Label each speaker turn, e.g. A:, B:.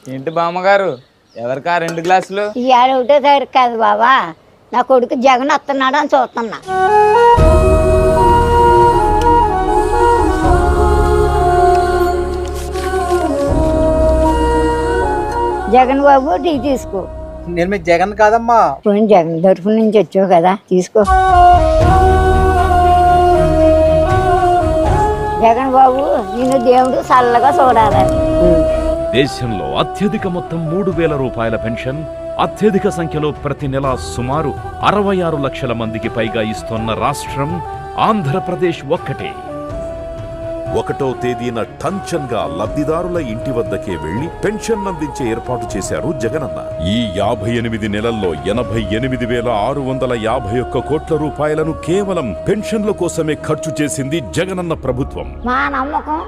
A: ఏంటి బామ్మగారు ఎవరికా 2 గ్లాసులు?
B: ఇవాళ ఒకటో తారీఖు కాదు బాబా, నా కొడుకు జగన్ వస్తున్నాడు అని చూస్తున్నా. జగన్ బాబు టీ తీసుకో.
C: నేను మీ జగన్ కాదమ్మా.
B: పోయిన జగన్ తరఫు నుంచి వచ్చావు కదా, తీసుకో. జగన్ బాబు నిన్ను దేవుడు చల్లగా చూడాలి.
D: దేశంలో అత్యధిక మొత్తం 3,000 రూపాయల పెన్షన్, అత్యధిక సంఖ్యలో ప్రతి నెల సుమారు 66 లక్షల మందికి పైగా ఇస్తున్న రాష్ట్రం ఆంధ్రప్రదేశ్ ఒక్కటే.
E: 1వ తేదీన టంచన్ గా లబ్ధిదారుల ఇంటి వద్దకే వెళ్లి పెన్షన్ అందించే ఏర్పాటు చేశారు జగనన్న. ఈ 58 నెలల్లో 88,651 కోట్ల రూపాయలను కేవలం పెన్షన్ల కోసమే ఖర్చు చేసింది జగనన్న ప్రభుత్వం.
B: మా నమ్మకం